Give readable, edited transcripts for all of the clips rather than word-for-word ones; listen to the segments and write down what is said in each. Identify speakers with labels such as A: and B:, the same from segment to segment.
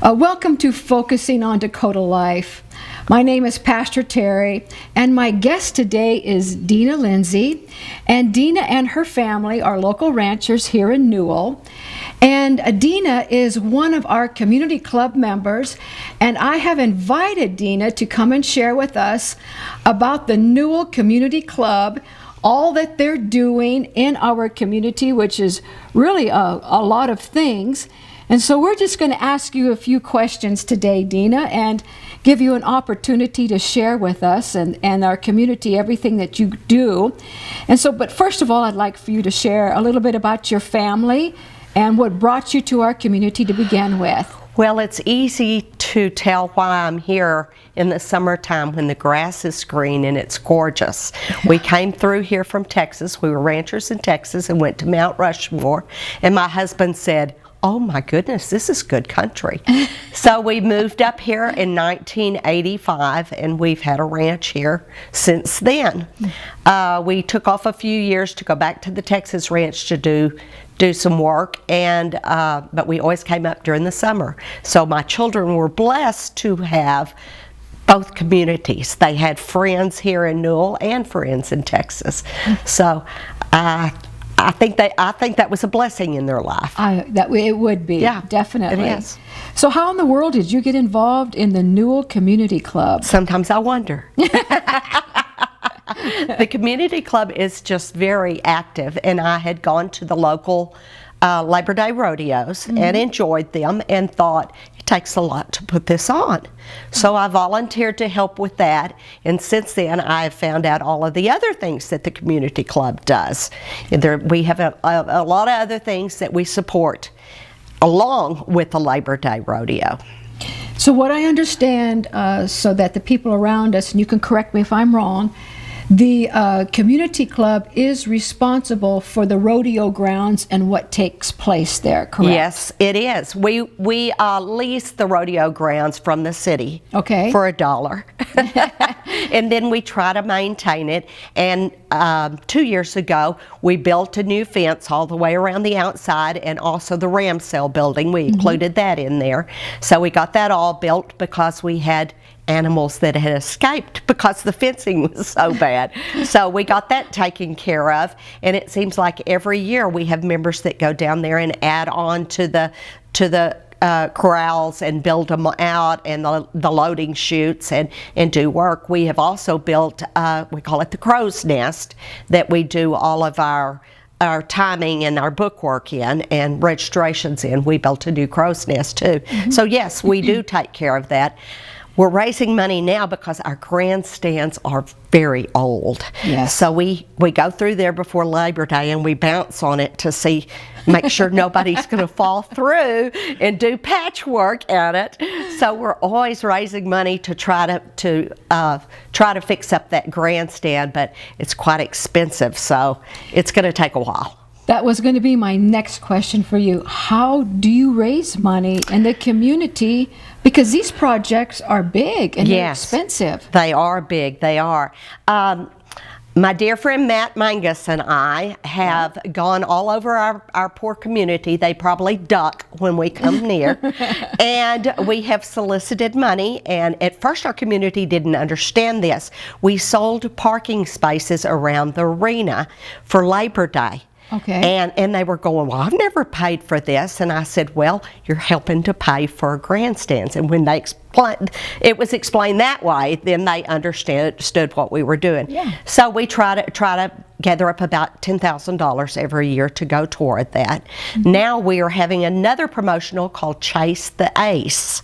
A: Welcome to Focusing on Dakota Life. My name is Pastor Terri, and my guest today is Deanna Lindsey. And Deanna and her family are local ranchers here in Newell. And Deanna is one of our community club members, and I have invited Deanna to come and share with us about the Newell Community Club, all that they're doing in our community, which is really a lot of things. And so we're just going to ask you a few questions today, Deanna, and give you an opportunity to share with us and our community everything that you do. And so, but first of all, I'd like for you to share a little bit about your family and what brought you to our community to begin with.
B: Well, it's easy to tell why I'm here in the summertime when the grass is green and it's gorgeous. We came through here from Texas. We were ranchers in Texas and went to Mount Rushmore, and my husband said, "Oh my goodness, this is good country." So we moved up here in 1985, and we've had a ranch here since then. We took off a few years to go back to the Texas ranch to do some work, and but we always came up during the summer. So my children were blessed to have both communities. They had friends here in Newell and friends in Texas. So I think that was a blessing in their life.
A: It would be,
B: yeah,
A: definitely.
B: It is.
A: So how in the world did you get involved in the Newell Community Club?
B: Sometimes I wonder. The community club is just very active, and I had gone to the local Labor Day rodeos and enjoyed them and thought, it takes a lot to put this on. So I volunteered to help with that, and since then I have found out all of the other things that the community club does. We have a lot of other things that we support along with the Labor Day rodeo.
A: So what I understand, so that the people around us, and you can correct me if I'm wrong, the community club is responsible for the rodeo grounds and what takes place there, correct?
B: Yes, it is. We lease the rodeo grounds from the city for $1. And then we try to maintain it. And 2 years ago, we built a new fence all the way around the outside, and also the ram cell building. We included that in there. So we got that all built because we had animals that had escaped because the fencing was so bad. So we got that taken care of, and it seems like every year we have members that go down there and add on to the corrals and build them out, and the loading chutes, and do work. We have also built, we call it the crow's nest, that we do all of our timing and our bookwork in and registrations in. We built a new crow's nest too. So yes, we do take care of that. We're raising money now because our grandstands are very old.
A: Yes.
B: So we go through there before Labor Day and we bounce on it to make sure nobody's going to fall through and do patchwork at it. So we're always raising money to try to fix up that grandstand, but it's quite expensive, so it's going to take a while.
A: That was going to be my next question for you. How do you raise money in the community? Because these projects are big and they're expensive.
B: They are big, they are. My dear friend Matt Mangus and I have gone all over our poor community. They probably duck when we come near. And we have solicited money, and at first our community didn't understand this. We sold parking spaces around the arena for Labor Day.
A: Okay.
B: And they were going, "Well, I've never paid for this." And I said, "Well, you're helping to pay for grandstands." And when it was explained that way, then they understood what we were doing.
A: Yeah.
B: So we try to gather up about $10,000 every year to go toward that. Now we are having another promotional called Chase the Ace.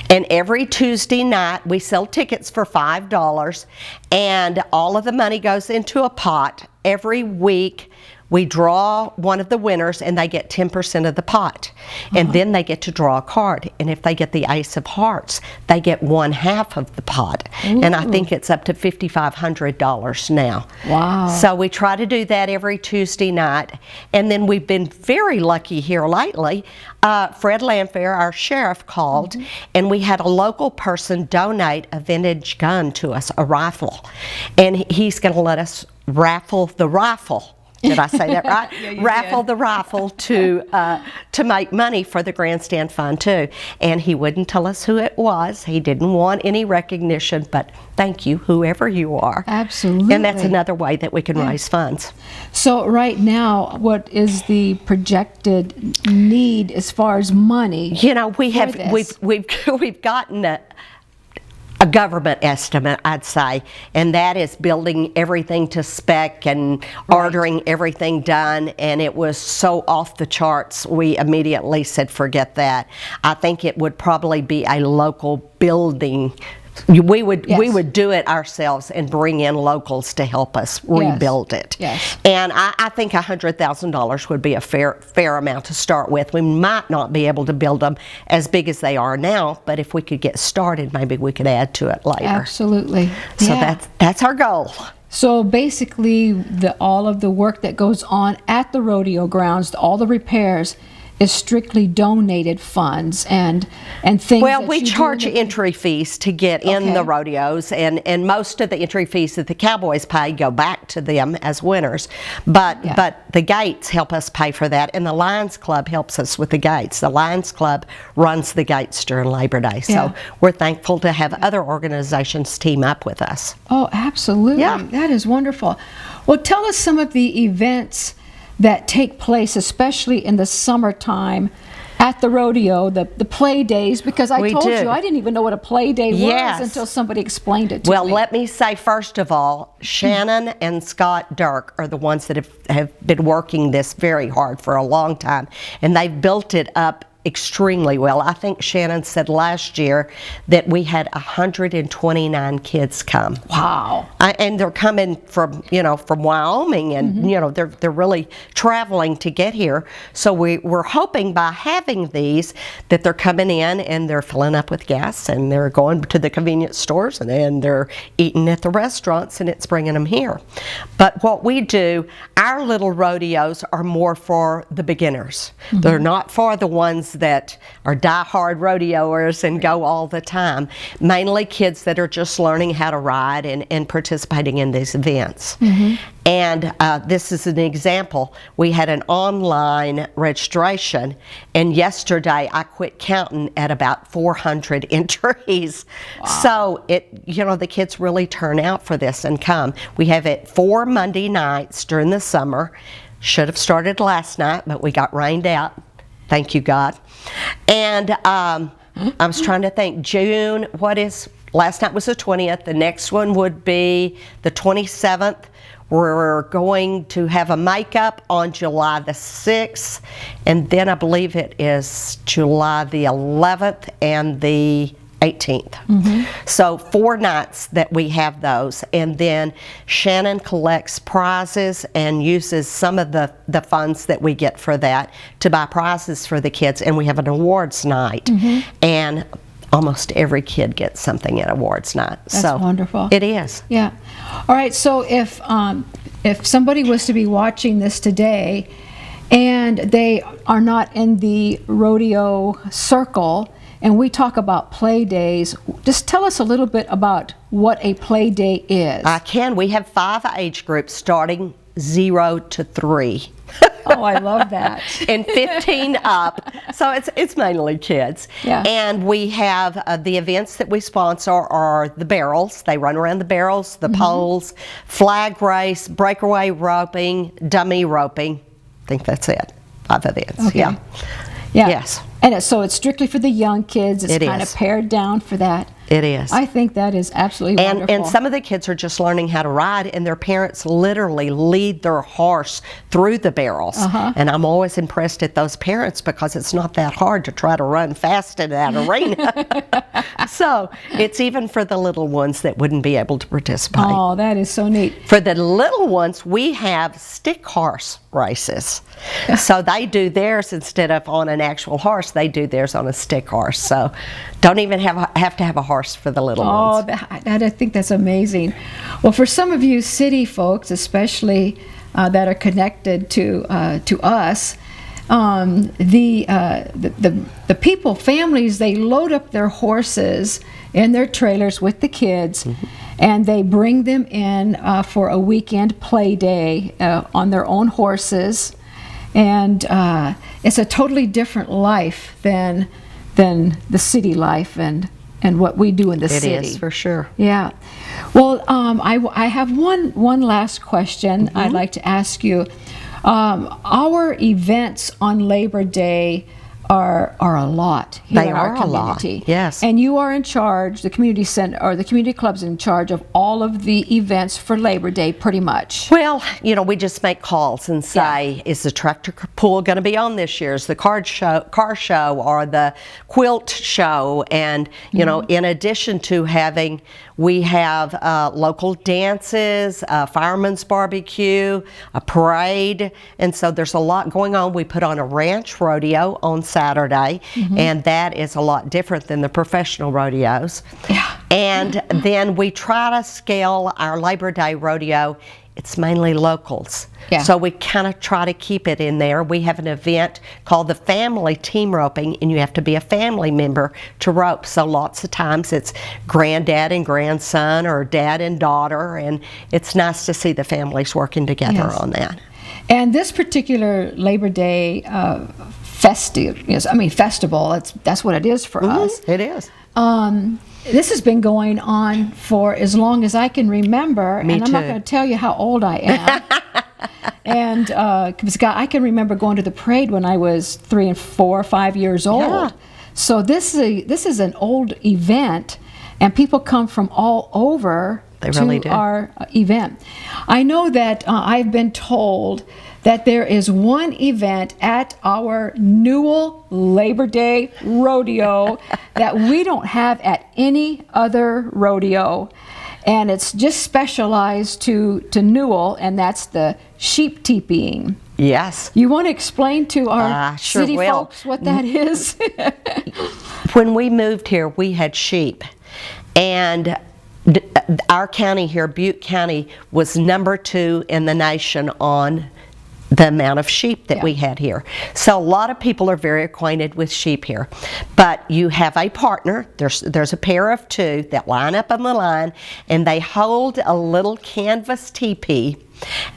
B: And every Tuesday night we sell tickets for $5, and all of the money goes into a pot. Every week we draw one of the winners, and they get 10% of the pot. And then they get to draw a card. And if they get the Ace of Hearts, they get 1/2 of the pot. And I think it's up to $5,500 now.
A: Wow.
B: So we try to do that every Tuesday night. And then we've been very lucky here lately. Fred Lanfair, our sheriff, called, and we had a local person donate a vintage gun to us, a rifle. And he's going to let us raffle the rifle Did I say that right?
A: Yeah, you
B: Raffle
A: did.
B: the rifle to make money for the grandstand fund too. And he wouldn't tell us who it was. He didn't want any recognition, but thank you, whoever you are.
A: Absolutely.
B: And that's another way that we can raise funds.
A: So right now, what is the projected need as far as money?
B: You know,
A: this?
B: we've gotten a government estimate, I'd say, and that is building everything to spec and ordering everything done, and it was so off the charts, we immediately said forget that. I think it would probably be a local building. We would do it ourselves and bring in locals to help us rebuild it.
A: Yes.
B: And I think $100,000 would be a fair amount to start with. We might not be able to build them as big as they are now, but if we could get started, maybe we could add to it later.
A: Absolutely.
B: So
A: Yeah.
B: that's our goal.
A: So basically, all of the work that goes on at the rodeo grounds, all the repairs, is strictly donated funds and things.
B: Well,
A: that
B: we
A: you do
B: charge
A: in the-
B: entry fees to get in
A: Okay.
B: the rodeos, and most of the entry fees that the cowboys pay go back to them as winners. But the gates help us pay for that, and the Lions Club helps us with the gates. The Lions Club runs the gates during Labor Day, so
A: Yeah.
B: we're thankful to have other organizations team up with us.
A: Oh, absolutely.
B: Yeah.
A: That is wonderful. Well, tell us some of the events that take place, especially in the summertime at the rodeo, the play days, because I told you I didn't even know what a play day was until somebody explained it to me.
B: Well, let me say first of all, Shannon and Scott Dirk are the ones that have been working this very hard for a long time, and they've built it up extremely well. I think Shannon said last year that we had 129 kids come.
A: Wow.
B: And they're coming from Wyoming, and they're really traveling to get here. So we're hoping by having these that they're coming in and they're filling up with gas and they're going to the convenience stores and they're eating at the restaurants, and it's bringing them here. But what we do, our little rodeos are more for the beginners. They're not for the ones that are die-hard rodeoers and go all the time. Mainly kids that are just learning how to ride and participating in these events. And this is an example. We had an online registration, and yesterday I quit counting at about 400 entries. Wow. So the kids really turn out for this and come. We have it 4 Monday nights during the summer. Should have started last night, but we got rained out. Thank you, God. And I was trying to think, June, last night was the 20th. The next one would be the 27th. We're going to have a makeup on July the 6th, and then I believe it is July the 11th and the 18th. So 4 nights that we have those, and then Shannon collects prizes and uses some of the funds that we get for that to buy prizes for the kids, and we have an awards night, and almost every kid gets something at awards night.
A: That's wonderful.
B: It is.
A: Yeah. All right, so if somebody was to be watching this today and they are not in the rodeo circle, and we talk about play days, just tell us a little bit about what a play day is.
B: I can. We have 5 age groups starting 0 to 3.
A: Oh, I love that.
B: And 15 up. So it's mainly kids.
A: Yeah.
B: And we have the events that we sponsor are the barrels. They run around the barrels, the poles, flag race, breakaway roping, dummy roping. I think that's it. 5 events.
A: Okay.
B: Yeah. Yes.
A: And so it's strictly for the young kids. It's kind of pared down for that.
B: It is.
A: I think that is absolutely wonderful.
B: And some of the kids are just learning how to ride, and their parents literally lead their horse through the barrels. And I'm always impressed at those parents because it's not that hard to try to run fast in that arena. So it's even for the little ones that wouldn't be able to participate.
A: Oh, that is so neat.
B: For the little ones, we have stick horse races. So they do theirs instead of on an actual horse, they do theirs on a stick horse. So don't even have to have a horse for the little ones.
A: Oh, I think that's amazing. Well, for some of you city folks, especially that are connected to us, the families, they load up their horses in their trailers with the kids, and they bring them in for a weekend play day on their own horses, and it's a totally different life than the city life and what we do in the city.
B: It is, for sure.
A: Yeah. Well, I have one last question I'd like to ask you. Our events on Labor Day are a lot here in our community.
B: A lot. Yes.
A: And you are in charge, the community center or the community club's in charge of all of the events for Labor Day, pretty much.
B: Well, we just make calls and say, is the tractor pull going to be on this year? Is the car show or the quilt show? And in addition to having, we have local dances, a fireman's barbecue, a parade, and so there's a lot going on. We put on a ranch rodeo on Saturday, and that is a lot different than the professional rodeos.
A: Yeah.
B: And then we try to scale our Labor Day rodeo. It's mainly locals.
A: Yeah.
B: So we kind of try to keep it in there. We have an event called the Family Team Roping, and you have to be a family member to rope. So lots of times it's granddad and grandson or dad and daughter, and it's nice to see the families working together on that.
A: And this particular Labor Day festival, that's what it is for us.
B: It is.
A: This has been going on for as long as I can remember.
B: Me
A: and I'm
B: too.
A: not going to tell you how old I am. And because I can remember going to the parade when I was 3 and 4 or 5 years old.
B: Yeah.
A: So this is an old event, and people come from all over to our event. I know that I've been told that there is one event at our Newell Labor Day rodeo that we don't have at any other rodeo, and it's just specialized to Newell, and that's the sheep teepeeing.
B: Yes.
A: You want to explain to our
B: sure
A: city
B: will.
A: folks what that is?
B: When we moved here, we had sheep, and our county here, Butte County, was number 2 in the nation on the amount of sheep that we had here. So a lot of people are very acquainted with sheep here. But you have a partner, there's a pair of 2 that line up on the line, and they hold a little canvas teepee,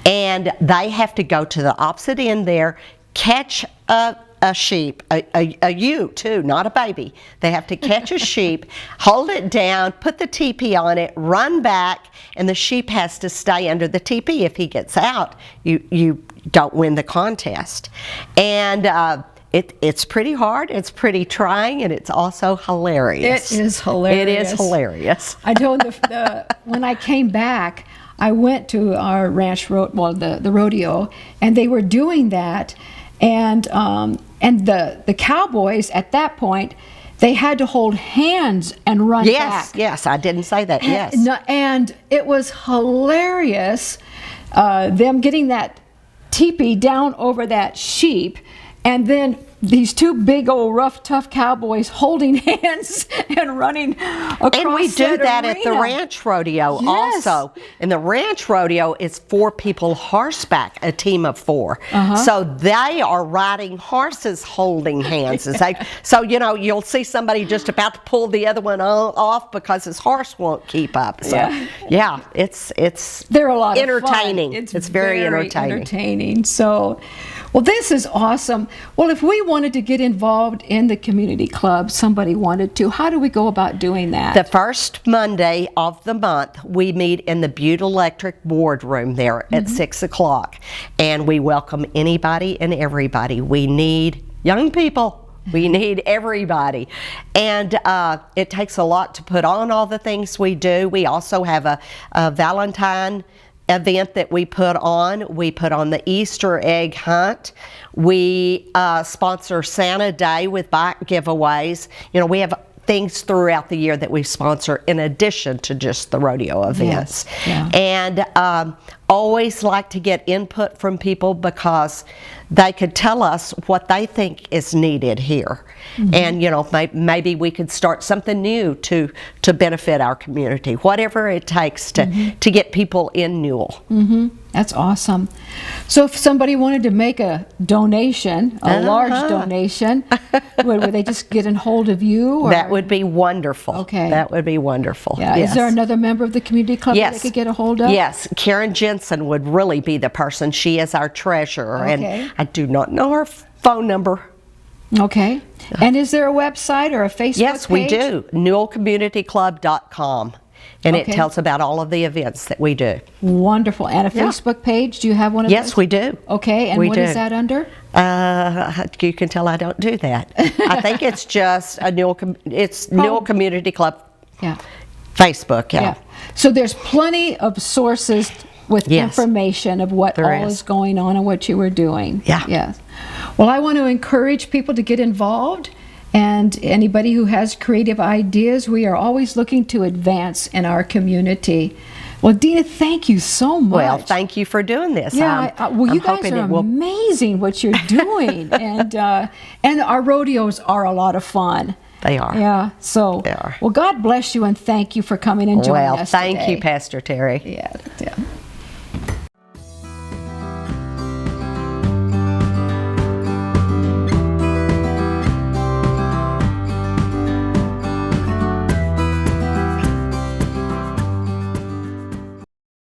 B: and they have to go to the opposite end there, catch a sheep, a ewe too, not a baby. They have to catch a sheep, hold it down, put the teepee on it, run back, and the sheep has to stay under the teepee. If he gets out, you don't win the contest. And it's pretty hard, it's pretty trying, and it's also hilarious.
A: It is hilarious.
B: It is hilarious.
A: I told when I came back, I went to our ranch the rodeo, and they were doing that, and the cowboys at that point, they had to hold hands and run back.
B: Yes, I didn't say that. Yes.
A: And it was hilarious, them getting that teepee down over that sheep, and then these 2 big old rough tough cowboys holding hands and running across.
B: And we do that
A: arena
B: at the ranch rodeo also. In the ranch rodeo, it's 4 people horseback, a team of 4. So they are riding horses holding hands. So you'll see somebody just about to pull the other one off because his horse won't keep up. So
A: they're a lot
B: entertaining.
A: Of fun.
B: It's very
A: entertaining. So, well, this is awesome. Well, if we wanted to get involved in the community club, somebody wanted to, how do we go about doing that?
B: The first Monday of the month, we meet in the Butte Electric boardroom there at 6 o'clock, and we welcome anybody and everybody. We need young people. We need everybody. And it takes a lot to put on all the things we do. We also have a Valentine event that we put on. We put on the Easter egg hunt. We sponsor Santa Day with bike giveaways. We have things throughout the year that we sponsor in addition to just the rodeo events.
A: Yes. Yeah.
B: And always like to get input from people because they could tell us what they think is needed here. And you know, maybe we could start something new to benefit our community, whatever it takes to get people in Newell.
A: That's awesome. So if somebody wanted to make a donation, a large donation, would they just get in hold of you? Or?
B: That would be wonderful.
A: Okay.
B: That would be wonderful.
A: Yeah.
B: Yes.
A: Is there another member of the community club that they could get a hold of?
B: Yes. Karen Jensen would really be the person. She is our treasurer.
A: Okay.
B: And I do not know her phone number.
A: Okay. And is there a website or a Facebook page?
B: Yes, we do. NewellCommunityClub.com. And it tells about all of the events that we do.
A: Wonderful. And a Facebook page? Do you have one of those?
B: Yes, we do.
A: Okay. And what is that under?
B: You can tell I don't do that. I think it's just a Newell Community Club.
A: Yeah.
B: Facebook. Yeah.
A: So there's plenty of sources with information of what is going on and what you were doing.
B: Yeah.
A: Yes. Well, I want to encourage people to get involved. And anybody who has creative ideas, we are always looking to advance in our community. Well, Deanna, thank you so much.
B: Well, thank you for doing this.
A: Yeah, well, you guys are amazing what you're doing. and our rodeos are a lot of fun.
B: They are.
A: Yeah, so,
B: they are.
A: Well, God bless you and thank you for coming and joining us today.
B: Well, thank you, Pastor Terri.
A: Yeah.